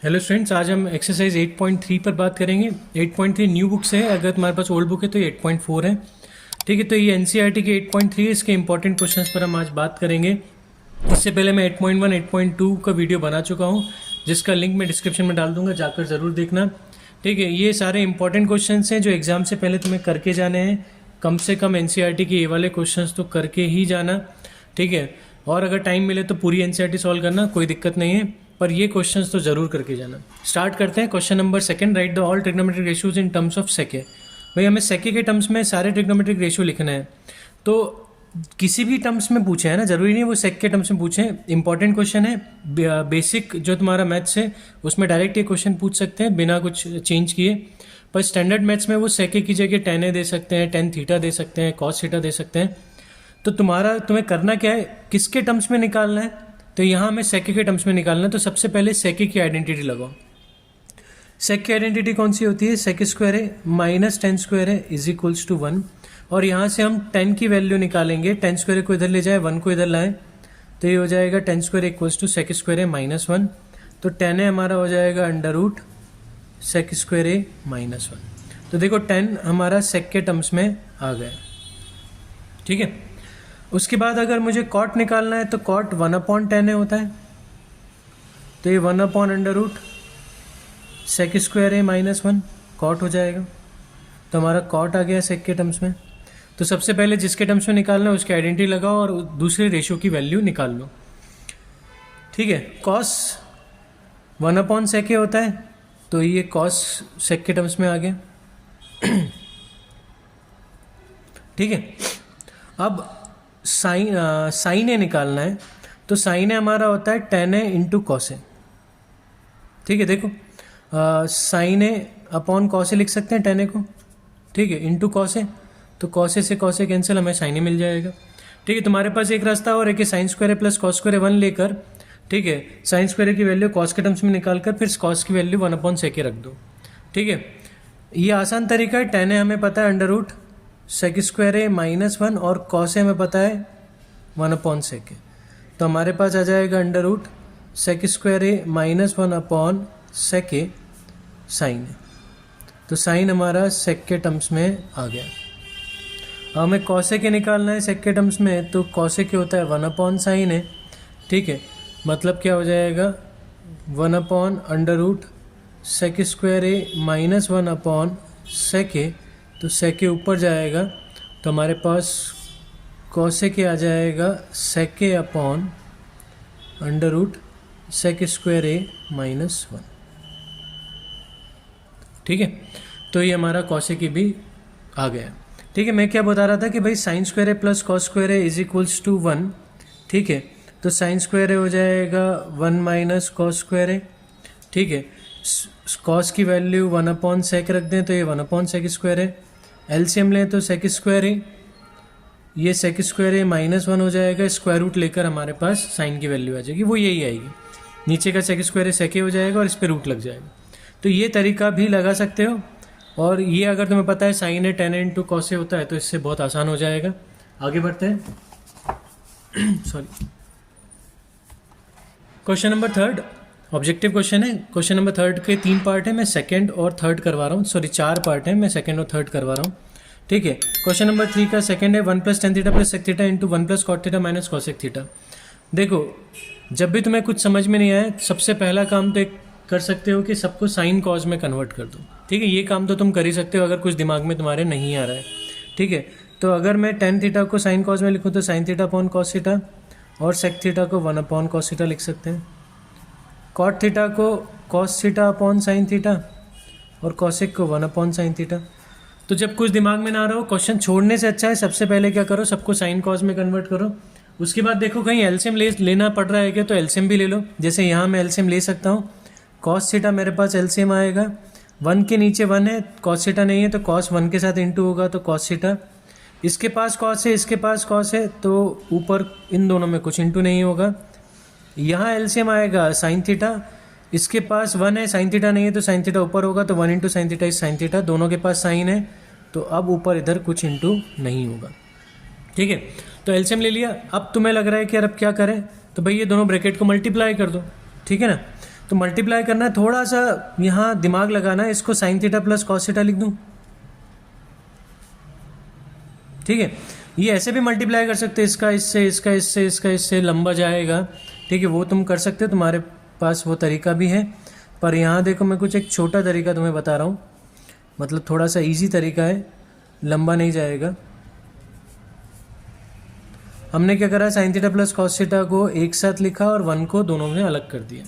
Hello students, आज हम exercise 8.3 पर बात करेंगे। 8.3 न्यू बुक से है, अगर तुम्हारे पास ओल्ड बुक है तो ये 8.4 है। ठीक है, तो ये एनसीईआरटी के 8.3 है, इसके इंपॉर्टेंट क्वेश्चंस पर हम आज बात करेंगे। इससे पहले मैं 8.1 8.2 का वीडियो बना चुका हूँ, जिसका लिंक मैं डिस्क्रिप्शन में डाल दूंगा, जाकर ज़रूर देखना। ठीक है, ये सारे इंपॉर्टेंट क्वेश्चन हैं जो एग्जाम से पहले तुम्हें करके जाने हैं। कम से कम एनसीईआरटी के ये वाले क्वेश्चन तो करके ही जाना। ठीक है, और अगर टाइम मिले तो पूरी एनसीईआरटी सॉल्व करना, कोई दिक्कत नहीं है, पर ये क्वेश्चंस तो जरूर करके जाना। स्टार्ट करते हैं। Question number second, right the all trigonometric ratios in terms of सेके। भाई हमें सेके के टर्म्स में सारे ट्रिग्नोमेट्रिक रेशियो लिखना है। तो किसी भी टर्म्स में पूछे है ना, जरूरी नहीं वो सेक के टर्म्स में पूछे। इंपॉर्टेंट क्वेश्चन है, बेसिक जो तुम्हारा मैथ्स है उसमें डायरेक्ट ये क्वेश्चन पूछ सकते हैं बिना कुछ चेंज किए। पर स्टैंडर्ड मैथ्स में वो सेके की जगह टेन ए दे सकते हैं, टेन थीटा दे सकते हैं, कॉस थीटा दे सकते हैं। तो तुम्हें करना क्या है, किसके टर्म्स में निकालना है, तो यहाँ हमें सेके के टर्म्स में निकालना है। तो सबसे पहले सेके की आइडेंटिटी लगाओ। सेक की आइडेंटिटी कौन सी होती है, सेक स्क्वायर है माइनस टेन स्क्वायर है इज इक्वल्स टू 1। और यहाँ से हम 10 की वैल्यू निकालेंगे। 10 स्क्वायर को इधर ले जाए, 1 को इधर लाएं, तो ये हो जाएगा 10 square equals to sec square है माइनस 1। तो 10 है हमारा हो जाएगा अंडर रूट सेक स्क्वायर है माइनस 1। तो देखो 10 हमारा सेक के टर्म्स में आ गया। ठीक है, उसके बाद अगर मुझे कॉट निकालना है तो कॉट 1/10 होता है, तो ये 1/अंडर रूट सेक स्क्वायर है माइनस 1 कॉट हो जाएगा। तो हमारा कॉट आ गया सेक के टर्म्स में। तो सबसे पहले जिसके टर्म्स में निकालना है उसकी आइडेंटिटी लगाओ और दूसरे रेशियो की वैल्यू निकाल लो। ठीक है, कॉस 1/सेक होता है, तो ये कॉस सेक के टर्म्स में आ गया। ठीक है, अब साइन ए निकालना है, तो साइन ए हमारा होता है ten A into cos A. ठीक है, देखो साइन ए अपॉन कॉस ए लिख सकते हैं टेन ए को। ठीक है, इंटू कॉस ए, तो कॉस ए से कॉस ए कैंसिल, हमें साइन ए मिल जाएगा। ठीक है, तुम्हारे पास एक रास्ता और है कि sign square A plus cos square ए 1 लेकर, ठीक है, साइन स्क्वायर ए की वैल्यू कॉस के टर्म्स में निकाल कर फिर कॉस की वैल्यू 1/सेक रख दो। ठीक है, ये आसान तरीका है। टेन ए हमें पता है अंडर रूट सेक स्क्वायर है माइनस 1 और कॉस ए हमें पता है 1/सेक। तो हमारे पास आ जाएगा अंडर रूट सेक स्क्वायर है माइनस 1/सेक साइन है। तो साइन हमारा सेक के टर्म्स में आ गया। हमें कॉसे के निकालना है सेक के टर्म्स में, तो कॉसे के होता है 1/साइन है। ठीक है, मतलब क्या हो जाएगा 1/अंडर रूट सेक स्क्वायर है माइनस 1/सेक। तो सेक के ऊपर जाएगा, तो हमारे पास कॉसे के आ जाएगा sec upon under root sec square A minus 1। ठीक है, तो ये हमारा कॉसे की भी आ गया। ठीक है, मैं क्या बता रहा था कि भाई sine square A plus cos square A is equals to 1। ठीक है, तो साइन स्क्वायर ए हो जाएगा 1 माइनस कॉस स्क्वायर ए। ठीक है, कॉस की वैल्यू 1/सेक रख दें, तो ये 1/सेक स्क्वायर है। एलसीएम लें तो सेक स्क्वायर है, ये सेक स्क्वायर है माइनस 1 हो जाएगा। स्क्वायर रूट लेकर हमारे पास साइन की वैल्यू आ जाएगी, वो यही आएगी। नीचे का सेक स्क्वायर है सेके हो जाएगा और इस पर रूट लग जाएगा। तो ये तरीका भी लगा सकते हो। और ये अगर तुम्हें पता है साइन है टेन इंटू कॉस होता है, तो इससे बहुत आसान हो जाएगा। आगे बढ़ते हैं। Sorry, question number third objective question है। क्वेश्चन नंबर थर्ड के 3 पार्ट है, मैं सेकंड और थर्ड करवा रहा हूँ। सॉरी 4 पार्ट है, मैं सेकंड और थर्ड करवा रहा हूँ। ठीक है, क्वेश्चन नंबर 3 का सेकंड है 1 + tan theta plus sec theta into 1 + cot theta minus cosec theta. देखो, जब भी तुम्हें कुछ समझ में नहीं आए, सबसे पहला काम तो एक कर सकते हो कि सबको साइन कॉज में कन्वर्ट कर दो। ठीक है, ये काम तो तुम कर ही सकते हो अगर कुछ दिमाग में तुम्हारे नहीं आ रहा है। ठीक है, तो अगर मैं tan थीटा को साइन कॉज में लिखूँ तो sign theta upon cos theta, और सेक थीटा को 1/cos थीटा लिख सकते हैं। कॉट थीटा को cos theta upon sine theta, और कॉसेक को 1/साइन थीटा। तो जब कुछ दिमाग में ना आ रहा हो, क्वेश्चन छोड़ने से अच्छा है सबसे पहले क्या करो, सबको साइन कॉज में कन्वर्ट करो। उसके बाद देखो कहीं एलसीएम लेना पड़ रहा है क्या, तो एलसीएम भी ले लो। जैसे यहाँ मैं एलसीएम ले सकता हूँ। कॉस थीटा मेरे पास एलसीएम आएगा, 1 के नीचे 1 है, कॉस थीटा नहीं है, तो कॉस 1 के साथ इंटू होगा, तो कॉस थीटा। इसके पास कॉस है, इसके पास कॉस है, तो ऊपर इन दोनों में कुछ इंटू नहीं होगा। यहाँ एलसीएम आएगा साइन थीटा, इसके पास 1 है, साइन थीटा नहीं है, तो साइन थीटा ऊपर होगा, तो 1 into sine theta is sine theta. दोनों के पास साइन है, तो अब ऊपर इधर कुछ इंटू नहीं होगा। ठीक है, तो एलसीएम ले लिया। अब तुम्हें लग रहा है कि यार अब क्या करें, तो भाई ये दोनों ब्रैकेट को मल्टीप्लाई कर दो। ठीक है ना, तो मल्टीप्लाई करना है, थोड़ा सा यहाँ दिमाग लगाना है, इसको sign theta plus cos theta लिख दूँ, ठीक है। ये ऐसे भी मल्टीप्लाई कर सकते हैं, इसका इससे, इसका इससे, इसका इससे, लंबा जाएगा, ठीक है, वो तुम कर सकते हो, तुम्हारे पास वो तरीका भी है। पर यहाँ देखो मैं कुछ एक छोटा तरीका तुम्हें बता रहा हूँ, मतलब थोड़ा सा इजी तरीका है, लंबा नहीं जाएगा। हमने क्या करा, sign theta plus cos theta को एक साथ लिखा और 1 को दोनों में अलग कर दिया,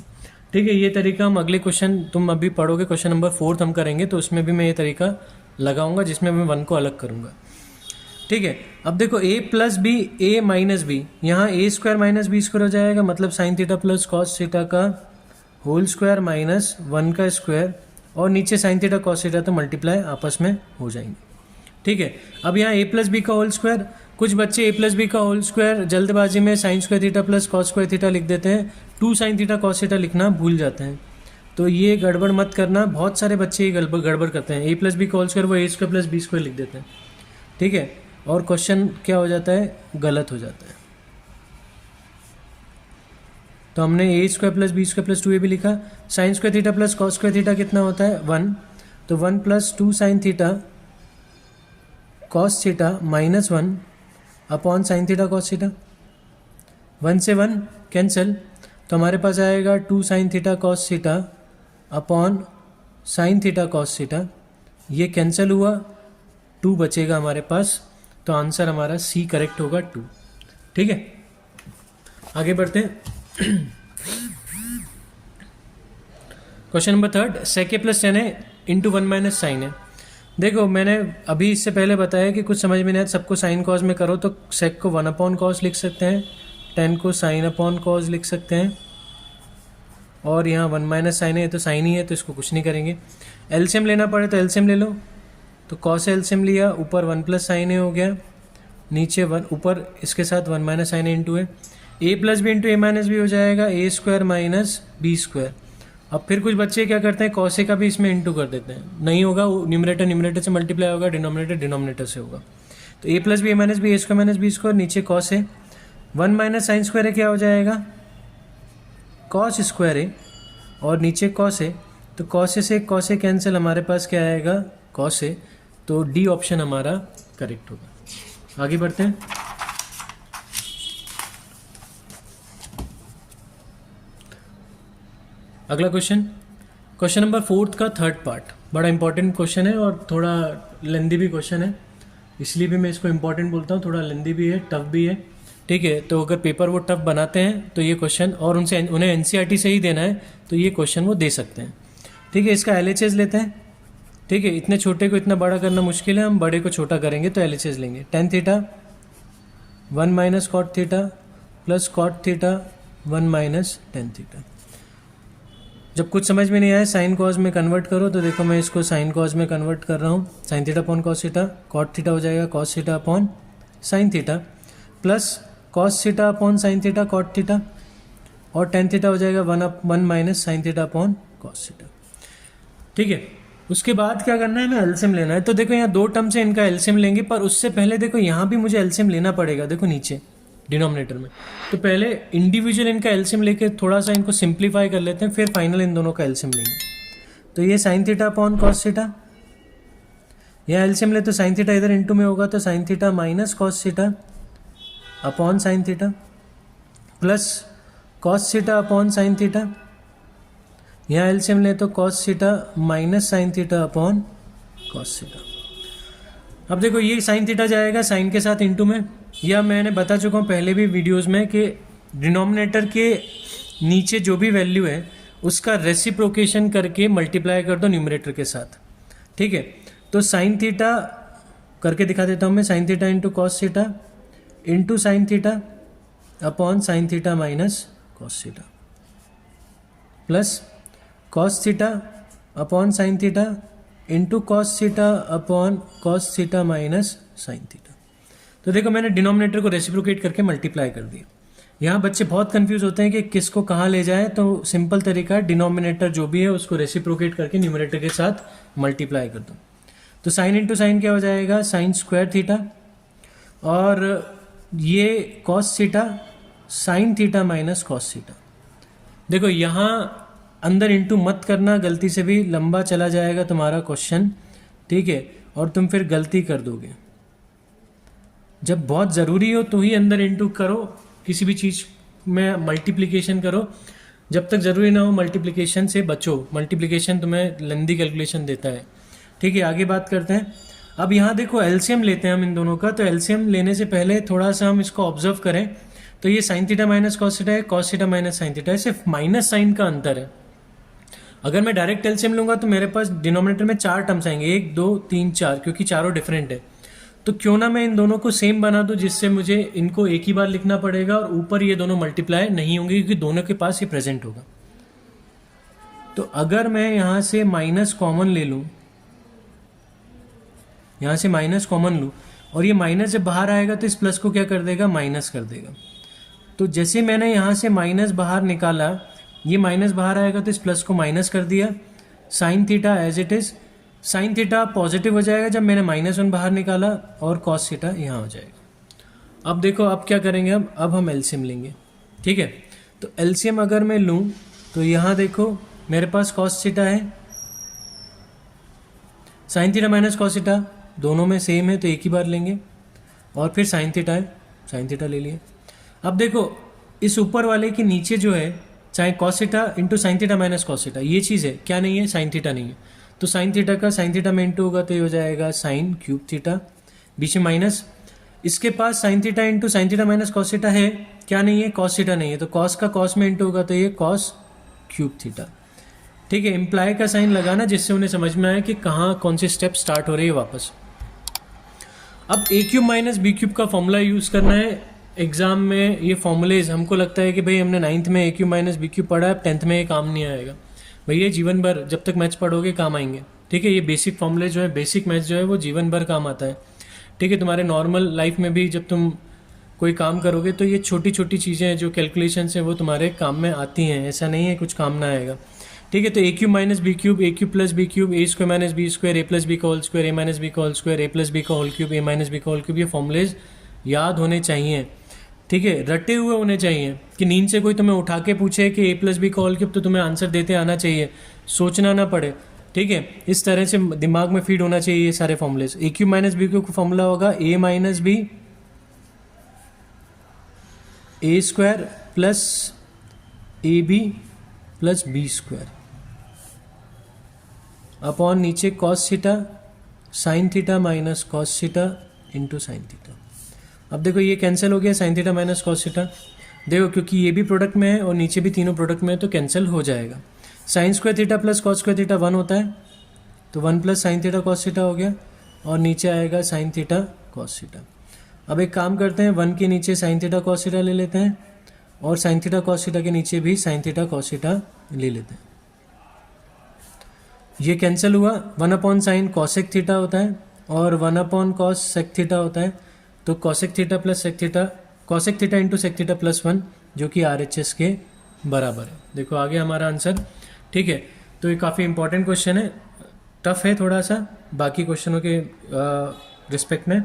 ठीक है। ये तरीका हम अगले क्वेश्चन, तुम अभी पढ़ोगे क्वेश्चन नंबर 4 हम करेंगे, तो उसमें भी मैं ये तरीका लगाऊंगा जिसमें मैं 1 को अलग करूंगा, ठीक है। अब देखो a plus B, a minus B, यहाँ a square minus B square हो जाएगा, मतलब sine theta plus cos theta का होल स्क्वायर माइनस 1 का स्क्वायर, और नीचे साइन थीटा कॉस थीटा, तो मल्टीप्लाई आपस में हो जाएंगे, ठीक है। अब यहाँ a प्लस बी का होल स्क्वायर, कुछ बच्चे a प्लस बी का होल स्क्वायर जल्दबाजी में sine square theta plus cos square theta लिख देते हैं, 2 साइन थीटा कॉस थीटा लिखना भूल जाते हैं, तो ये गड़बड़ मत करना। बहुत सारे बच्चे ये गड़बड़ करते हैं, a प्लस बी का होल स्क्वायर वो a square plus B square लिख देते हैं, ठीक है, और क्वेश्चन क्या हो जाता है, गलत हो जाता है। तो हमने A square plus B square plus 2ab लिखा, sine square theta plus cos square theta कितना होता है 1, तो 1 plus 2 sine theta cos theta minus 1 upon sine theta cos theta, 1 से 1 कैंसिल, तो हमारे पास आएगा 2 sine theta cos theta upon sine theta cos theta, ये कैंसिल हुआ, 2 बचेगा हमारे पास, तो आंसर हमारा सी करेक्ट होगा 2, ठीक है। आगे बढ़ते हैं। क्वेश्चन नंबर 3, सेक ए प्लस टेन है इंटू 1 माइनस साइन है। देखो मैंने अभी इससे पहले बताया कि कुछ समझ में नहीं आया, सबको साइन कॉस में करो, तो सेक को 1 अपॉन कॉस लिख सकते हैं, 10 को साइन अपॉन कॉस लिख सकते हैं, और यहाँ 1 माइनस साइन है, तो साइन ही है, तो इसको कुछ नहीं करेंगे। एलसीएम लेना पड़े तो एलसीएम ले लो, तो कॉस एलसीएम लिया, ऊपर 1 प्लस साइन ए हो गया, नीचे 1, ऊपर इसके साथ 1 माइनस साइन ए इंटू है, A plus B into A minus B हो जाएगा A square minus B square. अब फिर कुछ बच्चे क्या करते हैं, कॉस ए का भी इसमें इंटू कर देते हैं, नहीं होगा, न्यूमरेटर न्यूमरेटर से मल्टीप्लाई होगा, डिनोमिनेटर डिनोमिनेटर से होगा, तो ए plus B A minus B, A square minus B square, नीचे cos A, 1 minus sign square ए क्या हो जाएगा कॉस स्क्वायर ए, और नीचे कॉस ए, तो कॉस ए से कॉस ए कैंसिल, हमारे पास क्या आएगा कॉस ए, तो डी ऑप्शन हमारा करेक्ट होगा। आगे बढ़ते हैं। अगला क्वेश्चन, क्वेश्चन नंबर 4 का थर्ड पार्ट, बड़ा इंपॉर्टेंट क्वेश्चन है और थोड़ा लेंदी भी क्वेश्चन है, इसलिए भी मैं इसको इंपॉर्टेंट बोलता हूँ, थोड़ा लेंदी भी है, टफ भी है, ठीक है। तो अगर पेपर वो टफ बनाते हैं तो ये क्वेश्चन, और उन्हें एनसीईआरटी से ही देना है, तो ये क्वेश्चन वो दे सकते हैं, ठीक है। इसका एलएचएस लेते हैं, ठीक है, इतने छोटे को इतना बड़ा करना मुश्किल है, हम बड़े को छोटा करेंगे, तो एलएचएस लेंगे, tan theta 1 minus cot theta plus cot theta 1 minus tan theta. जब कुछ समझ में नहीं आए साइन कॉस में कन्वर्ट करो, तो देखो मैं इसको साइन कॉस में कन्वर्ट कर रहा हूँ, sine theta upon cos theta, cot theta हो जाएगा cos theta upon sine theta, plus cos theta upon sine theta cot theta, और टेन थीटा हो जाएगा 1 minus sine theta upon cos theta, ठीक है। उसके बाद क्या करना है, हमें एलसीएम लेना है। तो देखो यहाँ 2 टर्म से इनका एलसीएम लेंगे, पर उससे पहले देखो यहाँ भी मुझे एलसीएम लेना पड़ेगा, देखो नीचे डिनोमिनेटर में, तो पहले इंडिविजुअल इनका एलसीएम लेके थोड़ा सा इनको सिंप्लीफाई कर लेते हैं, फिर फाइनल इन दोनों का एलसीएम लेंगे। तो ये sine theta upon cos theta, यहाँ एलसीएम ले तो साइन थीटा इधर इंटू में होगा, तो sign theta minus cos theta upon sine theta, plus cos theta upon sine theta, यहाँ एलसीएम ले तो cos theta minus sine theta upon cos theta. अब देखो ये साइन थीटा जाएगा साइन के साथ इंटू में, या मैंने बता चुका हूँ पहले भी वीडियोस में कि डिनोमिनेटर के नीचे जो भी वैल्यू है उसका रेसिप्रोकेशन करके मल्टीप्लाई कर दो न्यूमरेटर के साथ, ठीक है। तो साइन थीटा करके दिखा देता हूँ मैं, sign theta into cos theta into sine theta upon sine theta minus cos theta, plus cos theta upon sine theta into cos theta upon cos theta minus sine theta. तो देखो मैंने denominator को reciprocate करके multiply कर दिया। यहाँ बच्चे बहुत कंफ्यूज होते हैं कि किसको कहाँ ले जाए, तो सिंपल तरीका है, डिनोमिनेटर जो भी है उसको रेसिप्रोकेट करके न्यूमरेटर के साथ मल्टीप्लाई कर दो। तो साइन इंटू साइन क्या हो जाएगा, साइन स्क्वायर थीटा, और ये cos theta sine theta minus cos theta. देखो यहाँ अंदर इंटू मत करना, गलती से भी लंबा चला जाएगा तुम्हारा क्वेश्चन, ठीक है, और तुम फिर गलती कर दोगे। जब बहुत ज़रूरी हो तो ही अंदर इंटू करो, किसी भी चीज़ में मल्टीप्लिकेशन करो, जब तक ज़रूरी ना हो मल्टीप्लिकेशन से बचो, मल्टीप्लिकेशन तुम्हें लंबी कैलकुलेशन देता है, ठीक है। आगे बात करते हैं। अब यहाँ देखो एलसीएम लेते हैं हम इन दोनों का, तो एलसीएम लेने से पहले थोड़ा सा हम इसको ऑब्जर्व करें, तो ये sine theta minus cos theta है, cos theta minus sine theta है, सिर्फ माइनस साइन का अंतर है। अगर मैं डायरेक्ट एलसीएम लूँगा तो मेरे पास डिनोमिनेटर में 4 टर्म्स आएंगे, 1 2 3 4, क्योंकि चारों डिफरेंट है। तो क्यों ना मैं इन दोनों को सेम बना दूं, जिससे मुझे इनको एक ही बार लिखना पड़ेगा और ऊपर ये दोनों मल्टीप्लाई नहीं होंगे, क्योंकि दोनों के पास ये प्रेजेंट होगा। तो अगर मैं यहाँ से माइनस कॉमन ले लूँ, यहाँ से माइनस कॉमन लूँ, और ये माइनस जब बाहर आएगा तो इस प्लस को क्या कर देगा, माइनस कर देगा। तो जैसे मैंने यहाँ से माइनस बाहर निकाला, ये माइनस बाहर आएगा तो इस प्लस को माइनस कर दिया, sine theta as it is, sine theta positive हो जाएगा जब मैंने -1 बाहर निकाला, और कॉस थीटा यहाँ हो जाएगा। अब देखो अब क्या करेंगे, अब हम एलसीएम लेंगे, ठीक है। तो एलसीएम अगर मैं लूँ तो यहाँ देखो मेरे पास कॉस थीटा है, sign theta minus cos theta दोनों में सेम है तो एक ही बार लेंगे, और फिर साइन थीटा है, साइन थीटा ले लिए। अब देखो इस ऊपर वाले के नीचे जो है, चाहे cos theta into sine theta minus cos theta, ये चीज़ है, क्या नहीं है, साइन थीटा नहीं है। तो साइन थीटा का साइन थीटा में इंटू होगा तो ये हो जाएगा साइन क्यूब थीटा, बीच में माइनस, इसके पास sine theta into sine theta minus cos theta है, क्या नहीं है, कॉस थीटा नहीं है, तो कॉस का कॉस में इंटू होगा तो ये कॉस क्यूब थीटा, ठीक है। इम्प्लाई का साइन लगाना जिससे उन्हें समझ में आए कि कहाँ कौन सी स्टेप स्टार्ट हो रही है वापस। अब ए क्यूब माइनस बी क्यूब का फॉर्मूला यूज़ करना है एग्जाम में। ये फॉर्मूलेज हमको लगता है कि भाई हमने 9th में ए क्यूब माइनस बी क्यूब पढ़ा है, 10th में ये काम नहीं आएगा भैया, जीवन भर जब तक मैथ्स पढ़ोगे काम आएंगे, ठीक है। ये बेसिक फॉर्मूले जो है, बेसिक मैथ्स जो है वो जीवन भर काम आता है, ठीक है। तुम्हारे नॉर्मल लाइफ में भी जब तुम कोई काम करोगे तो ये छोटी छोटी चीज़ें जो कैलकुलेशंस हैं वो तुम्हारे काम में आती हैं, ऐसा नहीं है कुछ काम ना आएगा, ठीक है। तो ए cube minus B cube, A cube plus B cube, A square minus B square, A plus B का whole square, A minus B का whole square, A plus B का होल क्यूब, ए माइनस बी का whole cube, ये formulas याद होने चाहिए, ठीक है, रटे हुए होने चाहिए, कि नींद से कोई तुम्हें उठा के पूछे कि ए प्लस बी का होल क्यूब, तो तुम्हें आंसर देते आना चाहिए, सोचना ना पड़े, ठीक है। इस तरह से दिमाग में फीड होना चाहिए ये सारे formulas. A cube minus B cube का फॉर्मूला होगा A minus B A square plus A B plus B square upon नीचे cos theta sine theta minus cos theta into sine theta. अब देखो ये कैंसिल हो गया, sine theta minus cos theta, देखो क्योंकि ये भी प्रोडक्ट में है और नीचे भी तीनों प्रोडक्ट में है तो कैंसिल हो जाएगा। Sign square theta plus cos square theta 1 होता है, तो 1 plus sign theta cos theta हो गया, और नीचे आएगा साइन थीटा कॉस थीटा। अब एक काम करते हैं, 1 के नीचे साइन थीटा कॉस थीटा ले लेते हैं, और साइन थीटा कॉस थीटा के नीचे भी साइन थीटा कॉस थीटा ले लेते हैं। ये कैंसिल हुआ, 1 अपॉन साइन कॉसेक थीटा होता है और 1 अपॉन कॉस सेक थीटा होता है, तो cosec theta plus sec theta, cosec theta into sec theta plus 1 जो कि RHS के बराबर है। देखो आगे हमारा आंसर, ठीक है। तो ये काफ़ी इंपॉर्टेंट क्वेश्चन है, टफ है थोड़ा सा बाकी क्वेश्चनों के रिस्पेक्ट में,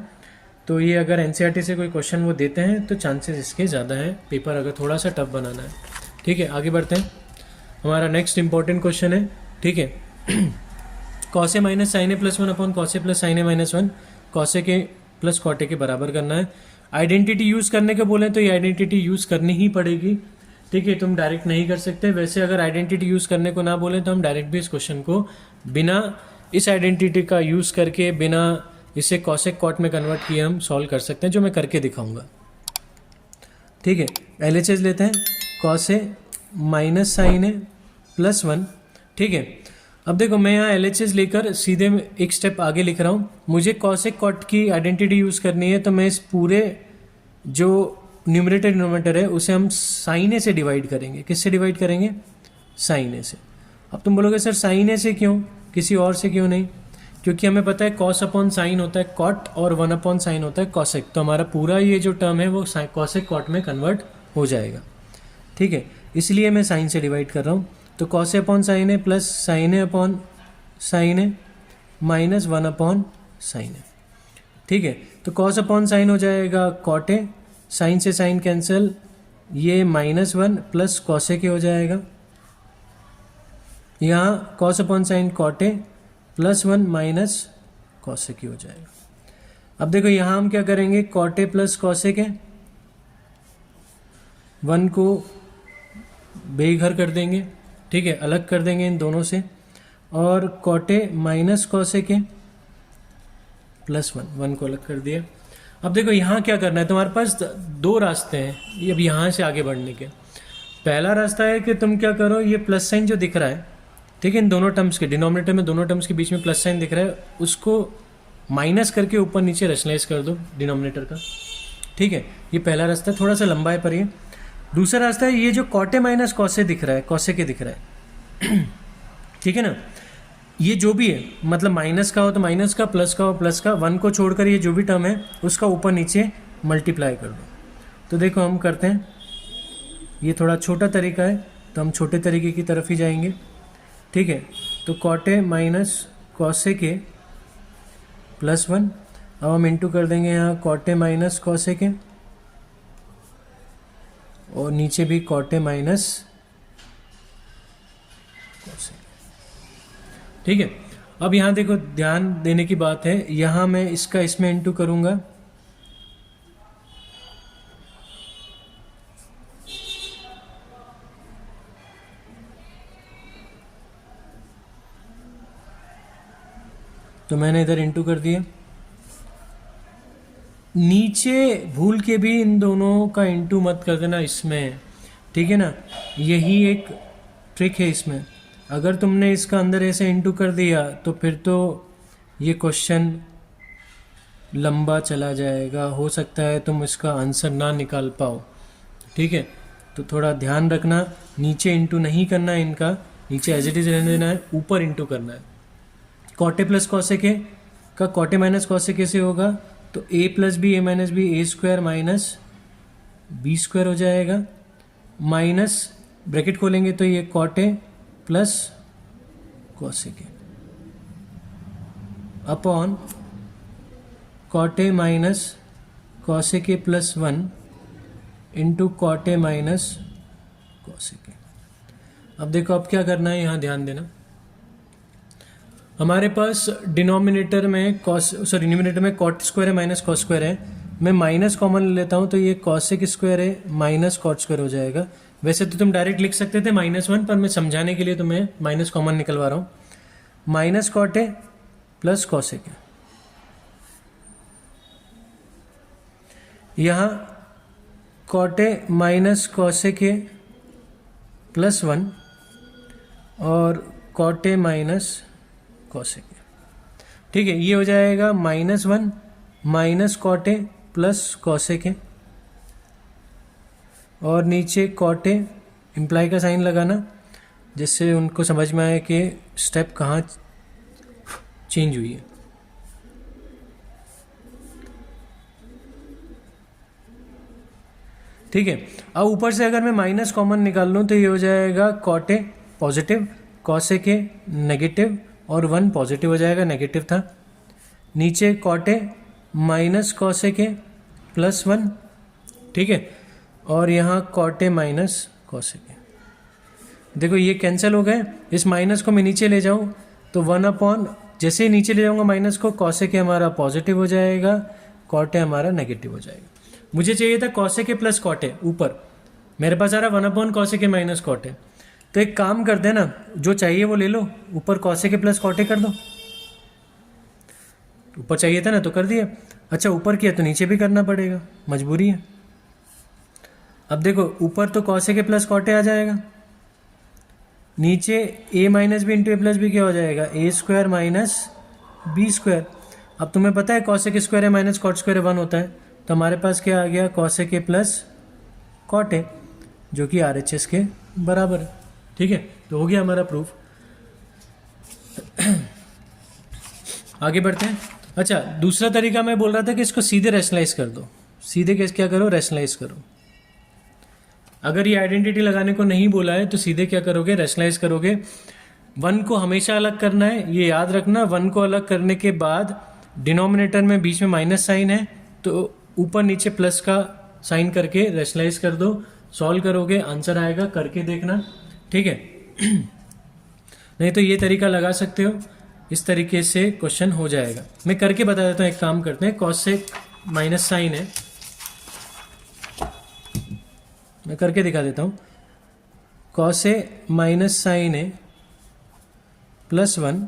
तो ये अगर NCERT से कोई क्वेश्चन वो देते हैं तो चांसेस इसके ज़्यादा हैं पेपर अगर थोड़ा सा टफ बनाना है, ठीक है। आगे बढ़ते हैं, हमारा नेक्स्ट इंपॉर्टेंट क्वेश्चन है, ठीक है। Cosec minus sine A plus 1 upon cosec plus sine A minus 1, cosec के प्लस कॉटे के बराबर करना है। आइडेंटिटी यूज़ करने के बोले तो ये आइडेंटिटी यूज़ करनी ही पड़ेगी, ठीक है, तुम डायरेक्ट नहीं कर सकते। वैसे अगर आइडेंटिटी यूज़ करने को ना बोले तो हम डायरेक्ट भी इस क्वेश्चन को बिना इस आइडेंटिटी का यूज़ करके, बिना इसे कॉसेक कॉट में कन्वर्ट किए हम सॉल्व कर सकते हैं, जो मैं करके दिखाऊंगा, ठीक है। LHS लेते हैं, कॉसे माइनस साइन ए प्लस 1, ठीक है। अब देखो मैं यहाँ LHS लेकर सीधे एक स्टेप आगे लिख रहा हूँ, मुझे कॉसेक कॉट की आइडेंटिटी यूज़ करनी है, तो मैं इस पूरे जो न्यूमरेटर डिनोमिनेटर है उसे हम साइन ए से डिवाइड करेंगे। किससे डिवाइड करेंगे? साइन ए से। अब तुम बोलोगे सर साइन ए से क्यों, किसी और से क्यों नहीं? क्योंकि हमें पता है कॉस अपॉन साइन होता है कॉट और 1 अपॉन साइन होता है कॉसेक, तो हमारा पूरा ये जो टर्म है वो कॉसेक कॉट में कन्वर्ट हो जाएगा, ठीक है। इसलिए मैं साइन से डिवाइड कर रहा हूँ, तो cos A upon sine A plus sine A upon sine A minus 1 upon sign ए, ठीक है। तो कॉस अपॉन साइन हो जाएगा कॉट ए, साइन से साइन कैंसिल, ये -1 प्लस कॉसेक ए हो जाएगा, यहाँ cos upon sign कॉटे plus 1 minus cosec हो जाएगा। अब देखो यहाँ हम क्या करेंगे, कॉटे प्लस कॉसेक है, 1 को बेघर कर देंगे, ठीक है, अलग कर देंगे इन दोनों से, और कॉटे माइनस कॉसेक है प्लस 1 को अलग कर दिया। अब देखो यहाँ क्या करना है, तुम्हारे पास दो रास्ते हैं ये अब यहाँ से आगे बढ़ने के। पहला रास्ता है कि तुम क्या करो, ये प्लस साइन जो दिख रहा है, ठीक है, इन दोनों टर्म्स के डिनोमिनेटर में दोनों टर्म्स के बीच में प्लस साइन दिख रहा है, उसको माइनस करके ऊपर नीचे रैशनलाइज कर दो डिनोमिनेटर का, ठीक है। ये पहला रास्ता है, थोड़ा सा लंबा है पर ये। दूसरा रास्ता है ये जो कॉटे माइनस कॉसे दिख रहा है, कॉसे के दिख रहा है ठीक है ना, ये जो भी है, मतलब माइनस का हो तो माइनस का, प्लस का हो प्लस का, 1 को छोड़कर ये जो भी टर्म है उसका ऊपर नीचे मल्टीप्लाई कर दो। तो देखो हम करते हैं, ये थोड़ा छोटा तरीका है तो हम छोटे तरीके की तरफ ही जाएंगे, ठीक है। तो कॉटे माइनस कॉसे के प्लस 1, अब हम इंटू कर देंगे यहाँ कॉटे माइनस कॉसे के, और नीचे भी कॉटे माइनस कॉसे, ठीक है। अब यहाँ देखो ध्यान देने की बात है, यहाँ मैं इसका इसमें इंटू करूँगा, तो मैंने इधर इंटू कर दिया। नीचे भूल के भी इन दोनों का इंटू मत कर देना इसमें, ठीक है ना, यही एक ट्रिक है इसमें। अगर तुमने इसका अंदर ऐसे इंटू कर दिया तो फिर तो ये क्वेश्चन लंबा चला जाएगा, हो सकता है तुम इसका आंसर ना निकाल पाओ, ठीक है। तो थोड़ा ध्यान रखना, नीचे इंटू नहीं करना है, इनका नीचे एज इट इज रहने देना है, ऊपर इंटू करना है। कॉटे प्लस कॉसेक का कॉटे माइनस कॉसेक कैसे होगा, तो ए plus B A minus B A square minus B square हो जाएगा, माइनस ब्रैकेट खोलेंगे तो ये कॉटे plus cosec upon कॉटे minus cosec plus 1 into कॉटे minus cosec. अब देखो अब क्या करना है, यहाँ ध्यान देना, हमारे पास डिनोमिनेटर में न्यूमिनेटर में कॉट स्क्वायर है माइनस कॉस स्क्वायर है, मैं माइनस कॉमन ले लेता हूँ तो ये कॉसेक स्क्वायर है माइनस कॉट स्क्वायर हो जाएगा। वैसे तो तुम डायरेक्ट लिख सकते थे -1, पर मैं समझाने के लिए तुम्हें माइनस कॉमन निकलवा रहा हूँ। माइनस कॉटे प्लस कॉसेक, यहाँ कॉटे माइनस कॉसेक प्लस 1 और कॉटे माइनस कॉसेक, ठीक है। ये हो जाएगा -1 माइनस कॉटे प्लस कॉसेक, और नीचे कॉटे इम्प्लाई का साइन लगाना जिससे उनको समझ में आए कि स्टेप कहाँ चेंज हुई है, ठीक है। अब ऊपर से अगर मैं माइनस कॉमन निकाल लूँ तो ये हो जाएगा कॉटे पॉजिटिव, कॉसेक नेगेटिव, और 1 पॉजिटिव हो जाएगा, नेगेटिव था। नीचे कॉटे माइनस कॉसेक प्लस 1, ठीक है, और यहाँ कॉटे माइनस कॉसेक। देखो ये कैंसिल हो गए, इस माइनस को मैं नीचे ले जाऊँ तो 1 अपॉन, जैसे ही नीचे ले जाऊँगा माइनस को, कॉसेक हमारा पॉजिटिव हो जाएगा, कॉटे हमारा नेगेटिव हो जाएगा। मुझे चाहिए था कॉसेक प्लस कॉटे ऊपर, मेरे पास आ रहा 1 अपॉन कॉसेक माइनस कॉटे। तो एक काम करते हैं ना, जो चाहिए वो ले लो, ऊपर कॉसेक प्लस कॉटे कर दो। ऊपर चाहिए था ना तो कर दिया, अच्छा ऊपर किया तो नीचे भी करना पड़ेगा, मजबूरी है। अब देखो ऊपर तो कॉसेक प्लस कॉटे आ जाएगा, नीचे ए minus B into A plus B क्या हो जाएगा, A square minus B square. अब तुम्हें पता है कॉसेक स्क्वायर है माइनस कॉट स्क्वायर 1 होता है, तो हमारे पास क्या आ गया, कॉसेक प्लस कॉटे, जो कि RHS के बराबर है, ठीक है। तो हो गया हमारा प्रूफ। आगे बढ़ते हैं। अच्छा दूसरा तरीका मैं बोल रहा था कि इसको सीधे रैशनलाइज कर दो, सीधे क्या करो, रैशनलाइज करो। अगर ये आइडेंटिटी लगाने को नहीं बोला है तो सीधे क्या करोगे, रैशनलाइज करोगे। 1 को हमेशा अलग करना है, ये याद रखना। 1 को अलग करने के बाद डिनोमिनेटर में बीच में माइनस साइन है तो ऊपर नीचे प्लस का साइन करके रैशनलाइज कर दो, सॉल्व करोगे आंसर आएगा, करके देखना, ठीक है। नहीं तो ये तरीका लगा सकते हो, इस तरीके से क्वेश्चन हो जाएगा। मैं करके बता देता हूँ, एक काम करते हैं, कॉसेक माइनस साइन है, मैं करके दिखा देता हूँ। कॉसे माइनस साइन है +1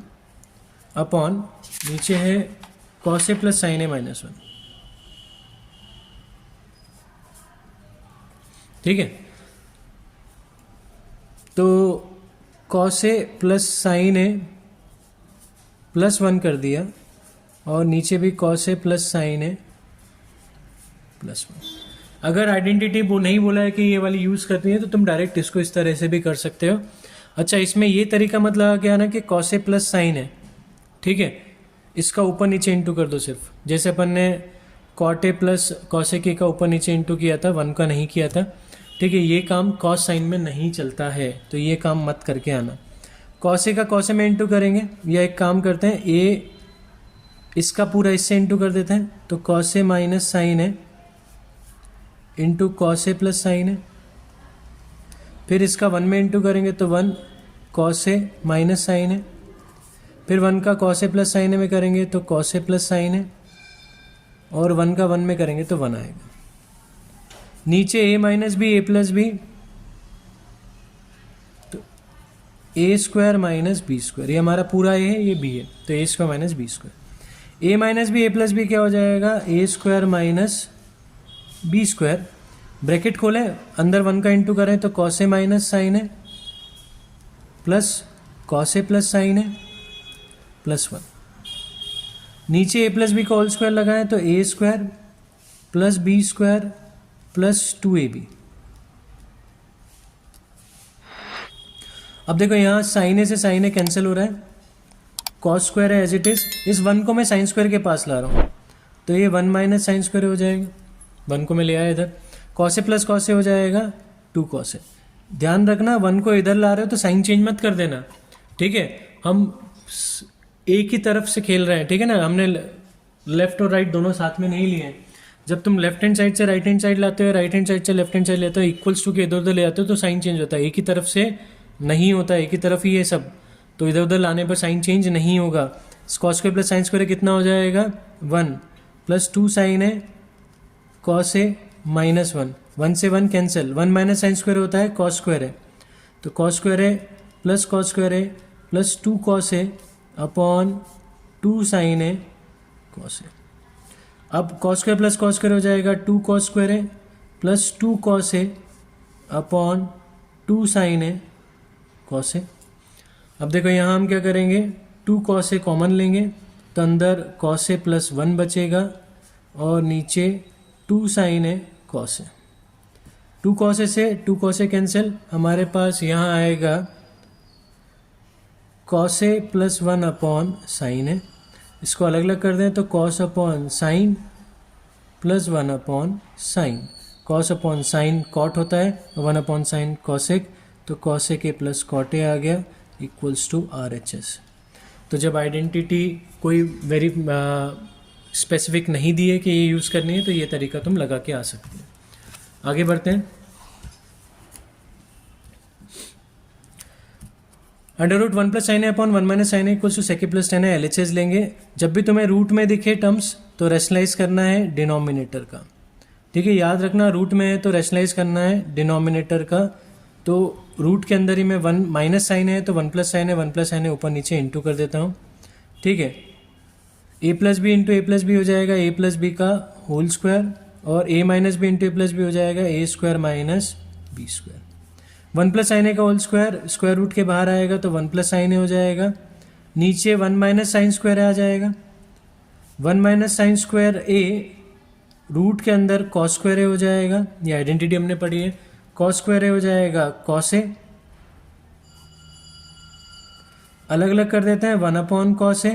अपॉन नीचे है कॉसे प्लस साइन है -1, ठीक है। तो कॉसे प्लस साइन है +1 कर दिया, और नीचे भी कॉसे प्लस साइन है +1। अगर आइडेंटिटी वो नहीं बोला है कि ये वाली यूज़ करनी है तो तुम डायरेक्ट इसको इस तरह से भी कर सकते हो। अच्छा, इसमें ये तरीका मत लगा के आना कि कॉसे प्लस साइन है, ठीक है, इसका ऊपर नीचे इंटू कर दो सिर्फ, जैसे अपन ने कॉटे प्लस कॉसे के का ऊपर नीचे इंटू किया था, 1 का नहीं किया था, ठीक है। ये काम कॉस साइन में नहीं चलता है, तो ये काम मत करके आना। कॉसे का कॉसे में इंटू करेंगे, या एक काम करते हैं, ए इसका पूरा इससे इंटू कर देते हैं, तो कॉसे माइनस साइन है इंटू कॉसे प्लस साइन है, फिर इसका 1 में इंटू करेंगे तो 1 कॉसे माइनस साइन है, फिर 1 का कॉसे प्लस साइन है में करेंगे तो कॉसे प्लस साइन है, और 1 का 1 में करेंगे तो 1 आएगा। नीचे a minus B A plus B, तो A square minus B square, ये हमारा पूरा a है, ये b है, तो A square minus B square. a minus B A plus B क्या हो जाएगा, A square minus B square, bracket खोलें, अंदर 1 का इंटू करें तो कॉसे माइनस साइन है प्लस कॉसे प्लस साइन है +1। नीचे ए प्लस बी का होल स्क्वायर लगाएं तो A square plus B square plus 2ab। अब देखो यहाँ साइन ए से साइन ए कैंसिल हो रहा है, कॉस स्क्वायर है एज इट इज, इस 1 को मैं साइन स्क्वायर के पास ला रहा हूँ, तो ये 1 माइनस साइन स्क्वायर हो जाएगा, 1 को मैं ले आया इधर, कॉसे प्लस कॉसे हो जाएगा 2 कॉसे। ध्यान रखना 1 को इधर ला रहे हो तो साइन चेंज मत कर देना, ठीक है। हम एक ही तरफ से खेल रहे हैं, ठीक है ना, हमने लेफ्ट और राइट दोनों साथ में नहीं लिए हैं। जब तुम लेफ्ट हैंड साइड से राइट हैंड साइड लाते हो, राइट हैंड साइड से लेफ्ट हैंड साइड लेते हो, इक्वल्स टू के इधर उधर ले आते हो तो साइन चेंज होता है, एक ही तरफ से नहीं होता है, एक ही तरफ ही है सब, तो इधर उधर लाने पर साइन चेंज नहीं होगा। Cos square plus sine square कितना हो जाएगा 1 प्लस 2 साइन है कॉस ए -1, 1 से 1 कैंसिल, 1 माइनस साइन स्क्वायर होता है कॉस स्क्वायर है, तो कॉस स्क्वायर है प्लस कॉस स्क्वायर है प्लस 2 कॉस है अपॉन 2 साइन है कॉस है। अब cos square plus cos square हो जाएगा 2 कॉस स्क्वायर है प्लस 2 कॉस है अपॉन 2 साइन है कॉस है। अब देखो यहाँ हम क्या करेंगे, 2 कॉस ए कॉमन लेंगे तो अंदर कॉस ए प्लस 1 बचेगा, और नीचे 2 साइन है कॉस है। 2 कॉस ए से 2 कॉस ए कैंसिल, हमारे पास यहाँ आएगा cos A plus 1 upon sine है। इसको अलग अलग कर दें तो cos upon sine plus 1 upon sine, cos upon sine cot होता है, 1 अपॉन साइन कॉसेक, तो cosec A plus cot A आ गया इक्वल्स टू RHS। तो जब आइडेंटिटी कोई वेरी स्पेसिफिक नहीं दी है कि ये यूज़ करनी है तो ये तरीका तुम लगा के आ सकते हैं। आगे बढ़ते हैं। √1 plus sine A upon 1 minus sine A equals to sec plus tan है, LHS लेंगे। जब भी तुम्हें रूट में दिखे टर्म्स तो रेशनलाइज करना है डिनोमिनेटर का, ठीक है, याद रखना रूट में है तो रेशनलाइज करना है डिनोमिनेटर का। तो रूट के अंदर ही मैं 1 माइनस साइन है तो 1 प्लस साइन है, 1 प्लस साइन है ऊपर नीचे इंटू कर देता हूँ, ठीक है। A plus B into A plus B हो जाएगा ए प्लस बी का होल स्क्वायर, और A minus B into A plus B हो जाएगा A square minus B square. 1 plus sine A का होल स्क्वायर स्क्वायर रूट के बाहर आएगा तो 1 प्लस साइन ए हो जाएगा, नीचे 1 माइनस साइन स्क्वायर आ जाएगा। 1 माइनस साइन स्क्वायर ए रूट के अंदर कॉस स्क्वायर ए हो जाएगा, ये आइडेंटिटी हमने पढ़ी है, कॉस स्क्वायर ए हो जाएगा कॉस ए, अलग अलग कर देते हैं 1 upon cos A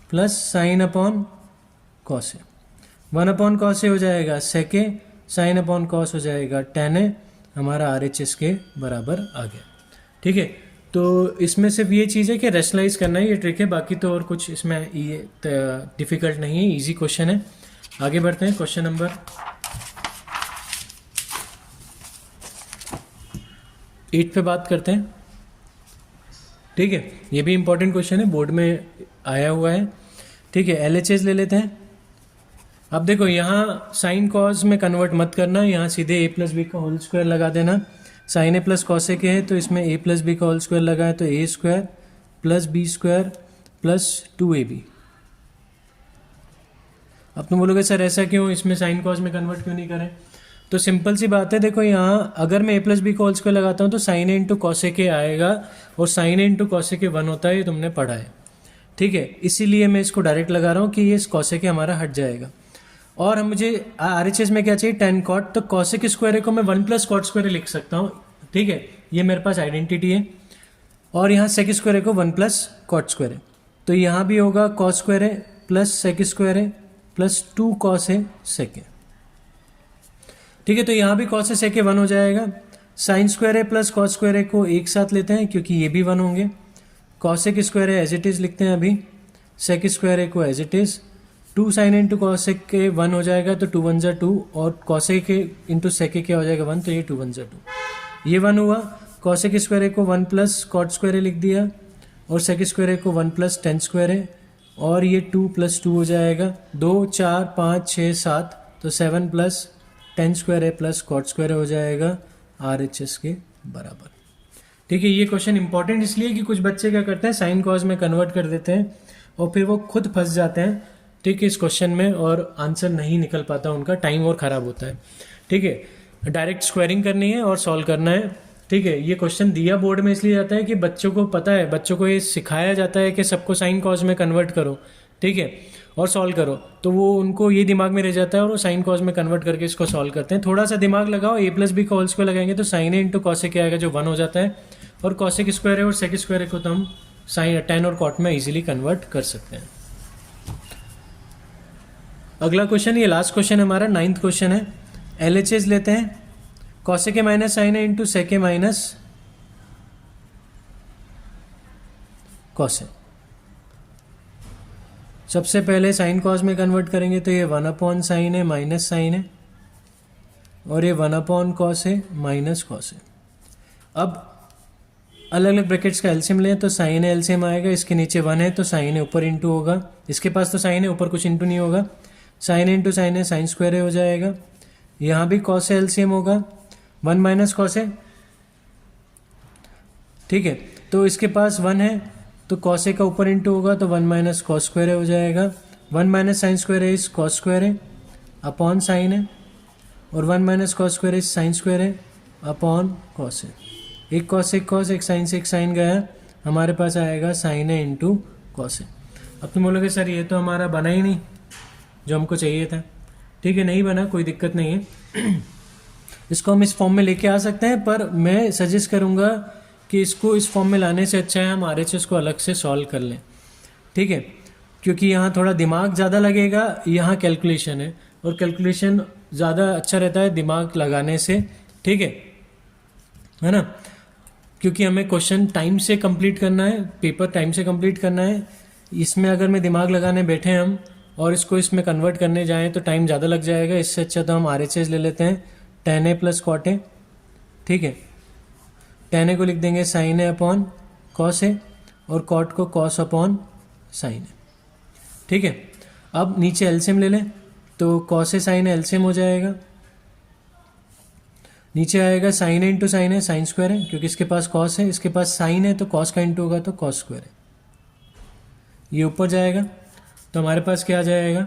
plus sign upon cos A. 1 upon cos ए हो जाएगा सेक ए, साइन अपॉन कॉस हो जाएगा टेन ए, हमारा RHS के बराबर आ गया, ठीक है। तो इसमें सिर्फ ये चीज़ है कि रेशनलाइज करना है, ये ट्रिक है, बाकी तो और कुछ इसमें ये डिफ़िकल्ट नहीं है, इजी क्वेश्चन है। आगे बढ़ते हैं, क्वेश्चन नंबर 8 पे बात करते हैं। ठीक है, ये भी इंपॉर्टेंट क्वेश्चन है, बोर्ड में आया हुआ है। ठीक है, LHS ले लेते हैं। अब देखो यहाँ साइन कॉस में कन्वर्ट मत करना, यहाँ सीधे a प्लस बी का होल स्क्वायर लगा देना। Sine A plus cos A के है तो इसमें a प्लस बी का होल स्क्वायर लगा है तो a square plus B square plus 2ab। अब तुम बोलोगे सर ऐसा क्यों, इसमें साइन कॉस में कन्वर्ट क्यों नहीं करें? तो सिंपल सी बात है, देखो यहाँ अगर मैं a प्लस बी का होल स्क्वायर लगाता हूँ तो sign A into cos A के आएगा, और sign A into cos A के 1 होता है, ये तुमने पढ़ा है। ठीक है, इसीलिए मैं इसको डायरेक्ट लगा रहा हूँ कि ये कॉस ए के हमारा हट जाएगा। और हम मुझे RHS में क्या चाहिए, tan cot, तो कॉसेक स्क्वायर को मैं 1 प्लस कॉट स्क्वायर लिख सकता हूँ। ठीक है, ये मेरे पास आइडेंटिटी है। और यहाँ सेक स्क्वायर को 1 प्लस कॉट स्क्वायर है, तो यहाँ भी होगा कॉस स्क्वायर है प्लस सेक स्क्वायर है प्लस 2 कॉस है सेक है। ठीक है, तो यहाँ भी कॉस है सेक 1 हो जाएगा। साइन स्क्वायर है प्लस कॉस स्क्वायर को एक साथ लेते हैं क्योंकि ये भी 1 होंगे। कॉसेक स्क्वायर है एज इट इज़ लिखते हैं अभी, सेक स्क्वायर को as it is. 2 sine into cosec के 1 हो जाएगा तो 2 1 2, और कॉसेक के इंटू सेक क्या हो जाएगा 1, तो ये 2 1 2, ये 1 हुआ। कॉसेक स्क्वायर को 1 प्लस कॉट स्क्वायर लिख दिया, और सेक स्क्वायर को 1 प्लस टेन स्क्वायर है, और ये 2 प्लस 2 हो जाएगा। 2 4 5 6 7, तो 7 प्लस टेन स्क्वायर है प्लस कॉट स्क्वायर हो जाएगा RHS के बराबर। ठीक है, ये क्वेश्चन इंपॉर्टेंट इसलिए कि कुछ बच्चे क्या करते हैं, साइन कॉस में कन्वर्ट कर देते हैं और फिर वो खुद फंस जाते हैं। ठीक है, इस क्वेश्चन में, और आंसर नहीं निकल पाता, उनका टाइम और ख़राब होता है। ठीक है, डायरेक्ट स्क्वायरिंग करनी है और सॉल्व करना है। ठीक है, ये क्वेश्चन दिया बोर्ड में इसलिए जाता है कि बच्चों को पता है, बच्चों को ये सिखाया जाता है कि सबको साइन कॉस में कन्वर्ट करो। ठीक है, और सॉल्व करो, तो वो उनको ये दिमाग में रह जाता है और वो साइन कॉस में कन्वर्ट करके इसको सॉल्व करते हैं। थोड़ा सा दिमाग लगाओ, a प्लस बी का होल स्क्वायर लगाएंगे तो साइन ए इंटू कॉसेक क्या आएगा जो 1 हो जाता है, और कॉसेक स्क्वायर है और सेक स्क्वायर को तो हम साइन टेन और कॉट में इजीली कन्वर्ट कर सकते हैं। अगला क्वेश्चन, ये लास्ट क्वेश्चन हमारा 9th क्वेश्चन है। LHS लेते हैं। कॉसेक माइनस साइन है इंटू सेक माइनस कॉसेक। सबसे पहले साइन कॉस में कन्वर्ट करेंगे तो ये 1 अपॉन साइन है माइनस साइन है, और ये 1 अपॉन कॉस है माइनस कॉस है। अब अलग अलग ब्रैकेट्स का एलसीएम लें तो साइन है एलसीएम आएगा, इसके नीचे 1 है तो साइन है ऊपर इंटू होगा, इसके पास तो साइन है ऊपर कुछ इंटू नहीं होगा, साइन इंटू साइन है साइन स्क्वायर हो जाएगा। यहाँ भी कॉस है एलसीएम होगा, 1 माइनस कॉस है। ठीक है, तो इसके पास 1 है तो कॉस का ऊपर इंटू होगा तो 1 माइनस कॉस स्क्वायर हो जाएगा। 1 माइनस साइन स्क्वायर है इस कॉस स्क्वायर है अपॉन साइन है, और 1 माइनस कॉस स्क्वायर इस साइन स्क्वायर है अपॉन कॉस है। एक कॉस एक साइन से एक साइन गया, हमारे पास आएगा साइन है इंटू कॉस है। अब तुम बोलोगे सर ये तो हमारा बना ही नहीं जो हमको चाहिए था। ठीक है, नहीं बना, कोई दिक्कत नहीं है। इसको हम इस फॉर्म में लेके आ सकते हैं, पर मैं सजेस्ट करूँगा कि इसको इस फॉर्म में लाने से अच्छा है हम RHS को अलग से सॉल्व कर लें। ठीक है, क्योंकि यहाँ थोड़ा दिमाग ज़्यादा लगेगा, यहाँ कैलकुलेशन है, और कैलकुलेशन ज़्यादा अच्छा रहता है दिमाग लगाने से। ठीक है ना, क्योंकि हमें क्वेश्चन टाइम से कंप्लीट करना है, पेपर टाइम से कंप्लीट करना है। इसमें अगर मैं दिमाग लगाने बैठे हम और इसको इसमें कन्वर्ट करने जाएं तो टाइम ज़्यादा लग जाएगा। इससे अच्छा तो हम RHS ले लेते हैं, tan a plus cot A. ठीक है, tan a को लिख देंगे sine A upon cos A, और कॉट को कॉस अपॉन साइन ए। ठीक है, अब नीचे एलसीएम ले लें तो कॉस ए साइन एलसीएम हो जाएगा। नीचे आएगा साइन ए इंटू साइन है साइन स्क्वायर है, क्योंकि इसके पास कॉस है, इसके पास साइन है तो कॉस का इंटू होगा तो कॉस स्क्वायर है। ये ऊपर जाएगा तो हमारे पास क्या आ जाएगा,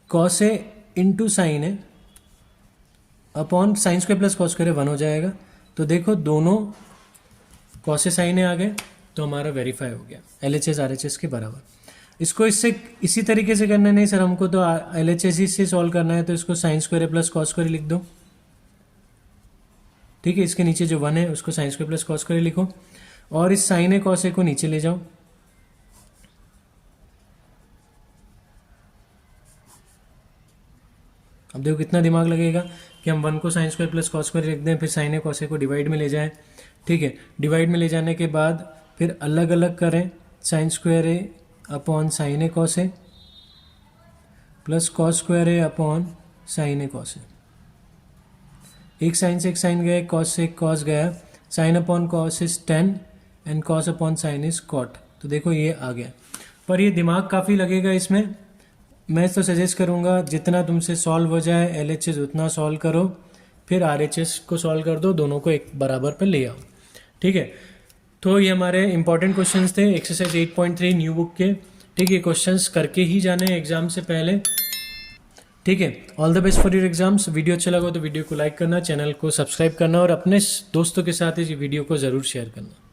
कॉस ए इंटू साइन है upon sine square plus cos square 1 हो जाएगा। तो देखो दोनों कॉस ए साइन ए आ गए तो हमारा वेरीफाई हो गया, LHS RHS के बराबर। इसको इससे इसी तरीके से करना नहीं सर, हमको तो LHS ही से सॉल्व करना है, तो इसको sine square plus cos square लिख दो। ठीक है, इसके नीचे जो 1 है उसको sine square plus cos square लिखो, और इस साइन ए कॉस ए को नीचे ले जाओ। अब देखो कितना दिमाग लगेगा कि हम 1 को sine square plus cos square लिख दें, फिर साइन ए कॉस ए को डिवाइड में ले जाएं। ठीक है, डिवाइड में ले जाने के बाद फिर अलग अलग करें, sign square A upon sine A cos A plus cos square A upon sine A cos A. एक साइन से एक साइन गया, कॉस से एक कॉस गया, sine upon cos is tan and cos upon sine is cot. तो देखो ये आ गया, पर ये दिमाग काफ़ी लगेगा इसमें। मैं तो सजेस्ट करूँगा जितना तुमसे सॉल्व हो जाए LHS उतना सॉल्व करो, फिर RHS को सॉल्व कर दो, दोनों को एक बराबर पे ले आओ। ठीक है, तो ये हमारे इंपॉर्टेंट क्वेश्चंस थे एक्सरसाइज 8.3 न्यू बुक के। ठीक है, क्वेश्चंस करके ही जाने एग्जाम से पहले। ठीक है, all the best for your exams. Video अच्छा लगा तो वीडियो को लाइक करना, चैनल को सब्सक्राइब करना और अपने दोस्तों के साथ इस वीडियो को ज़रूर शेयर करना।